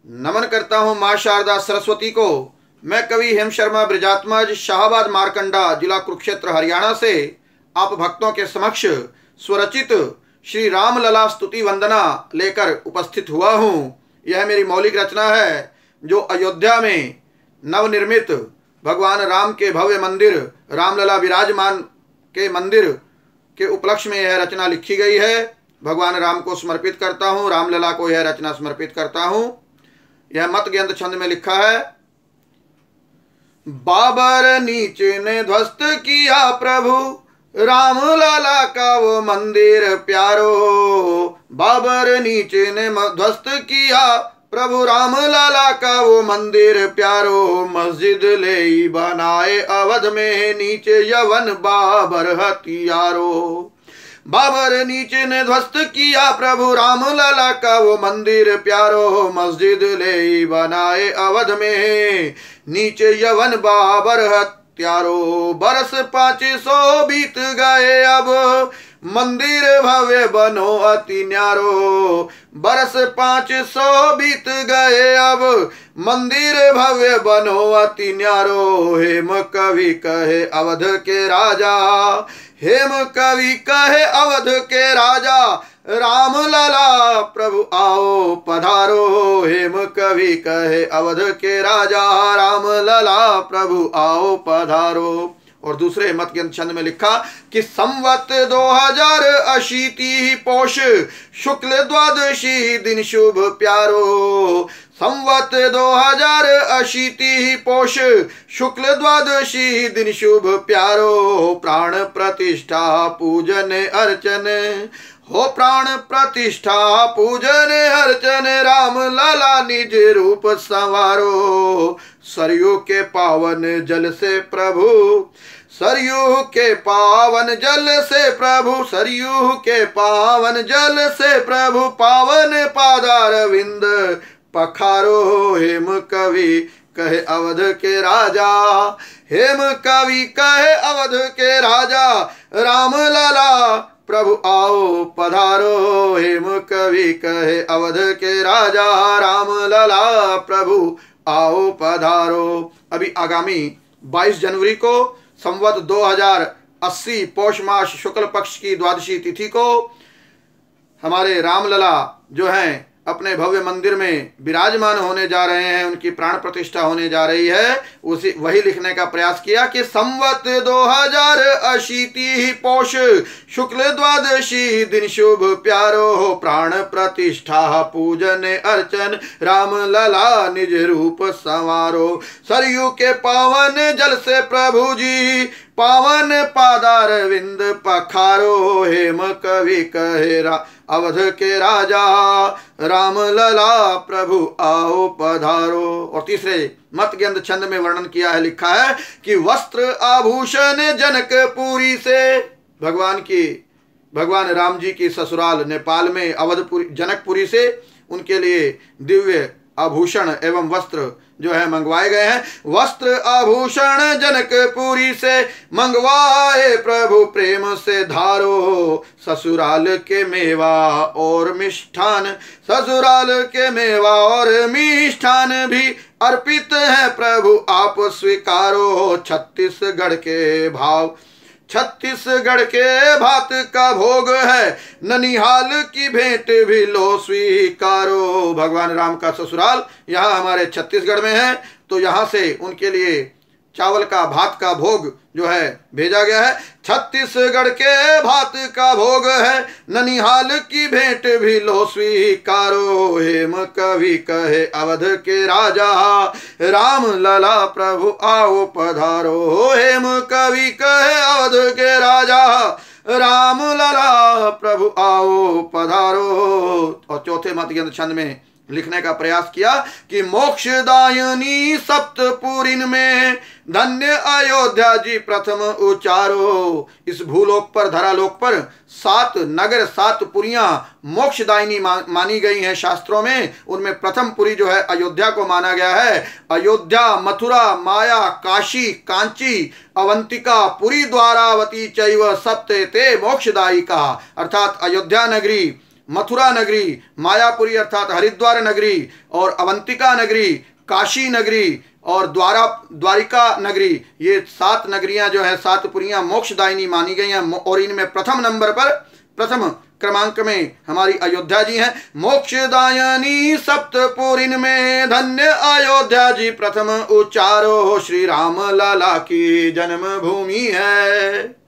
नमन करता हूँ माँ शारदा सरस्वती को। मैं कवि हेम शर्मा ब्रजात्मज शाहबाद मारकंडा जिला कुरुक्षेत्र हरियाणा से आप भक्तों के समक्ष स्वरचित श्री रामलला स्तुति वंदना लेकर उपस्थित हुआ हूँ। यह मेरी मौलिक रचना है जो अयोध्या में नवनिर्मित भगवान राम के भव्य मंदिर रामलला विराजमान के मंदिर के उपलक्ष्य में यह रचना लिखी गई है। भगवान राम को समर्पित करता हूँ, रामलला को यह रचना समर्पित करता हूँ। यह मत ग्रंथ छंद में लिखा है। बाबर नीचे ने ध्वस्त किया प्रभु रामलला का वो मंदिर प्यारो। बाबर नीचे ने ध्वस्त किया प्रभु रामलला का वो मंदिर प्यारो। मस्जिद ले बनाए अवध में नीचे यवन बाबर हथियारो। बाबर नीचे ने ध्वस्त किया प्रभु रामलला का वो मंदिर प्यारो। मस्जिद ले बनाए अवध में नीचे यवन बाबर हत्यारो। बरस 500 बीत गए अब मंदिर भव्य बनो अति न्यारो। बरस 500 बीत गए अब मंदिर भव्य बनो अति न्यारो। हेम कवि कहे अवध के राजा, हेम कवि कहे अवध के राजा रामलला प्रभु आओ पधारो। हेम कवि कहे अवध के राजा रामलला प्रभु आओ पधारो। और दूसरे मत के छंद में लिखा कि संवत 2080 पोष शुक्ल द्वादशी दिन शुभ प्यारो। संवत 2080 पोष शुक्ल द्वादशी दिन शुभ प्यारो। प्राण प्रतिष्ठा पूजन अर्चन हो, प्राण प्रतिष्ठा पूजन अर्चन रामलला निज रूप संवारो। सरयू के पावन जल से प्रभु, सरयू के पावन जल से प्रभु, सरयू के पावन जल से प्रभु पावन पादार विंद पखारो। हेम कवि कहे अवध के राजा, हेम कवि कहे अवध के राजा रामलला प्रभु आओ पधारो। हेम कवि कहे अवध के राजा रामलला प्रभु आओ पधारो। अभी आगामी 22 जनवरी को संवत 2080 पौष मास शुक्ल पक्ष की द्वादशी तिथि को हमारे रामलला जो हैं अपने भव्य मंदिर में विराजमान होने जा रहे हैं, उनकी प्राण प्रतिष्ठा होने जा रही है। उसी वही लिखने का प्रयास किया कि संवत 2080 पौष शुक्ल द्वादशी दिन शुभ प्यारो। प्राण प्रतिष्ठा पूजन अर्चन रामलला निज रूप संवारो। सरयू के पावन जल से प्रभु जी पावन पादार विंद पखारो। हेम कवि कहे अवध के राजा रामलला प्रभु आओ पधारो। और तीसरे मत ग्रंथ छंद में वर्णन किया है, लिखा है कि वस्त्र आभूषण जनकपुरी से भगवान राम जी की ससुराल नेपाल में अवधपुरी जनकपुरी से उनके लिए दिव्य आभूषण एवं वस्त्र जो है मंगवाए गए हैं। वस्त्र आभूषण जनकपुरी से मंगवाए प्रभु प्रेम से धारो। ससुराल के मेवा और मिष्ठान, ससुराल के मेवा और मिष्ठान भी अर्पित है प्रभु आप स्वीकारो। छत्तीसगढ़ के भाव, छत्तीसगढ़ के भात का भोग है ननिहाल की भेंट भी लो स्वीकारो। भगवान राम का ससुराल यहाँ हमारे छत्तीसगढ़ में है, तो यहाँ से उनके लिए चावल का भात का भोग जो है भेजा गया है। छत्तीसगढ़ के भात का भोग है ननिहाल की भेंट भी लो स्वीकारो। हेम कवि कहे अवध के राजा रामलला प्रभु आओ पधारो। हेम कवि कहे अवध के राजा रामलला प्रभु आओ पधारो। और चौथे मत ग्रंथ छंद में लिखने का प्रयास किया कि मोक्षदायिनी सप्तपुरीन में धन्य अयोध्या जी प्रथम उचारो। इस भूलोक पर धरालोक पर 7 नगर 7 पुरियां मोक्षदायिनी मानी गई हैं शास्त्रों में। उनमें प्रथम पुरी जो है अयोध्या को माना गया है। अयोध्या, मथुरा, माया, काशी, कांची, अवंतिका, पुरी, द्वारावती चैव सप्ते ते मोक्षदायिका। अर्थात अयोध्या नगरी, मथुरा नगरी, मायापुरी अर्थात हरिद्वार नगरी, और अवंतिका नगरी, काशी नगरी और द्वारिका नगरी, ये 7 नगरियां जो है 7 पुरियां मोक्षदायिनी मानी गई हैं। और इनमें प्रथम नंबर पर, प्रथम क्रमांक में हमारी अयोध्या जी हैं। मोक्षदायिनी सप्तपुरीन में धन्य अयोध्या जी प्रथम उच्चारो, श्री राम लला की जन्मभूमि है।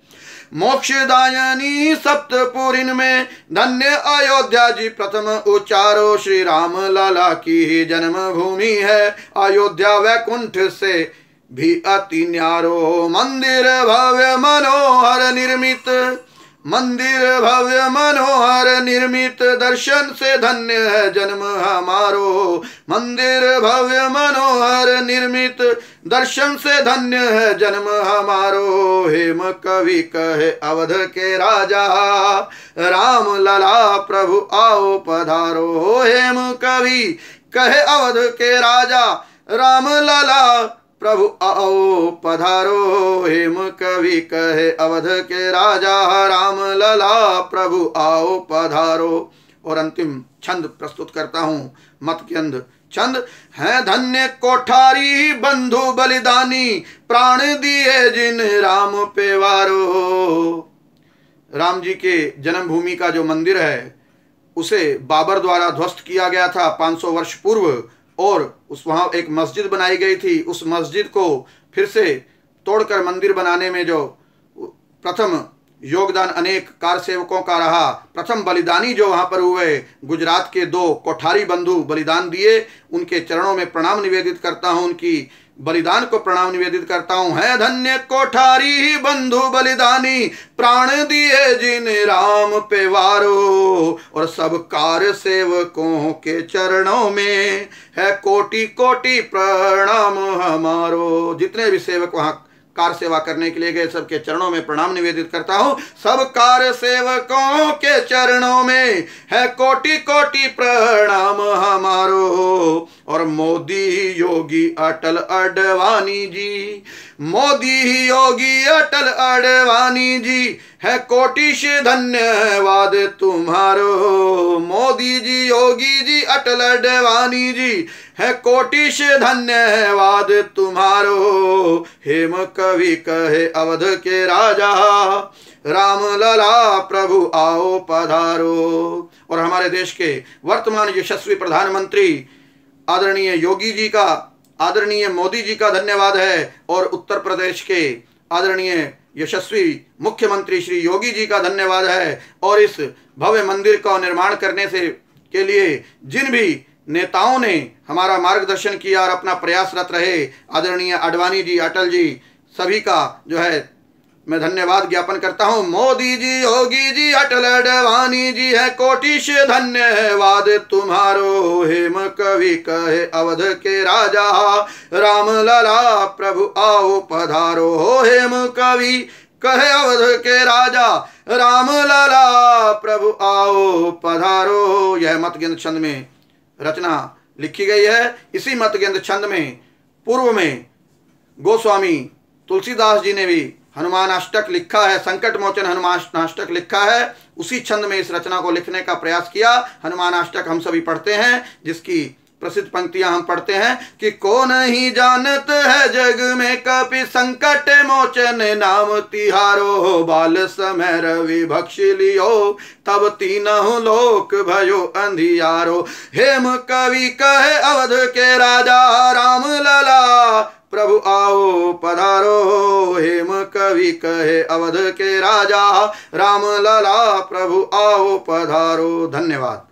मोक्षदायिनी सप्तपुरीन में धन्य अयोध्या जी प्रथम उच्चारो, श्री राम लला की जन्मभूमि है। अयोध्या वैकुंठ से भी अति न्यारो, मंदिर भव्य मनोहर निर्मित, मंदिर भव्य मनोहर निर्मित, दर्शन से धन्य है जन्म हमारो। मंदिर भव्य मनोहर निर्मित, दर्शन से धन्य है जन्म हमारो। हेम कवि कहे अवध के राजा, राम लला प्रभु आओ पधारो। हेम कवि कहे अवध के राजा, राम लला प्रभु आओ पधारो। हेम कवि कहे अवध के राजा, राम लला प्रभु आओ पधारो। और अंतिम छंद प्रस्तुत करता हूं, मतगंध छंद है। धन्य कोठारी बंधु बलिदानी, प्राण दिए जिन राम पे वारो। राम जी के जन्मभूमि का जो मंदिर है उसे बाबर द्वारा ध्वस्त किया गया था 500 वर्ष पूर्व, और वहाँ एक मस्जिद बनाई गई थी। उस मस्जिद को फिर से तोड़कर मंदिर बनाने में जो प्रथम योगदान अनेक कार सेवकों का रहा, प्रथम बलिदानी जो वहाँ पर हुए, गुजरात के 2 कोठारी बंधु बलिदान दिए, उनके चरणों में प्रणाम निवेदित करता हूँ, उनकी बलिदान को प्रणाम निवेदित करता हूँ। है धन्य कोठारी बंधु बलिदानी, प्राण दिए जिन राम पे वारो। और सब कार सेवकों के चरणों में है कोटि कोटि प्रणाम हमारो। जितने भी सेवक वहाँ कार सेवा करने के लिए गए, सबके चरणों में प्रणाम निवेदित करता हूँ। सब कार सेवकों के चरणों में है कोटि कोटि प्रणाम हमारो। और मोदी योगी अटल अडवाणी जी, मोदी योगी अटल अडवाणी जी, है कोटिश धन्यवाद तुम्हारो। मोदी जी योगी जी अटल अडवाणी जी, है कोटिश धन्यवाद तुम्हारो। हेम कवि कहे अवध के राजा, राम लला प्रभु आओ पधारो। और हमारे देश के वर्तमान यशस्वी प्रधानमंत्री आदरणीय योगी जी का, आदरणीय मोदी जी का धन्यवाद है, और उत्तर प्रदेश के आदरणीय यशस्वी मुख्यमंत्री श्री योगी जी का धन्यवाद है। और इस भव्य मंदिर का निर्माण करने से के लिए जिन भी नेताओं ने हमारा मार्गदर्शन किया और अपना प्रयासरत रहे, आदरणीय अडवाणी जी, अटल जी, सभी का जो है मैं धन्यवाद ज्ञापन करता हूँ। मोदी जी योगी जी अटल अडवाणी जी, है कोटिश धन्यवाद तुम्हारो। हेम कवि कहे अवध के राजा, राम लला प्रभु आओ पधारो। हेम कवि कहे अवध के राजा, राम लला प्रभु आओ पधारो। यह मतगंध छंद में रचना लिखी गई है। इसी मतगंध छंद में पूर्व में गोस्वामी तुलसीदास जी ने भी हनुमान अष्टक लिखा है, संकट मोचन हनुमान अष्टक लिखा है। उसी छंद में इस रचना को लिखने का प्रयास किया। हनुमान अष्टक हम सभी पढ़ते हैं, जिसकी प्रसिद्ध पंक्तियां हम पढ़ते हैं कि को नहीं जानत है जग में कपि, संकट मोचन नाम तिहारो। बाल समय रवि भक्ष लियो, तब तीनहु लोक भयो अंधियारो। हेम कवि कहे अवध के राजा, राम लला प्रभु आओ पधारो। हेम कवि कहे अवध के राजा, राम लला प्रभु आओ पधारो। धन्यवाद।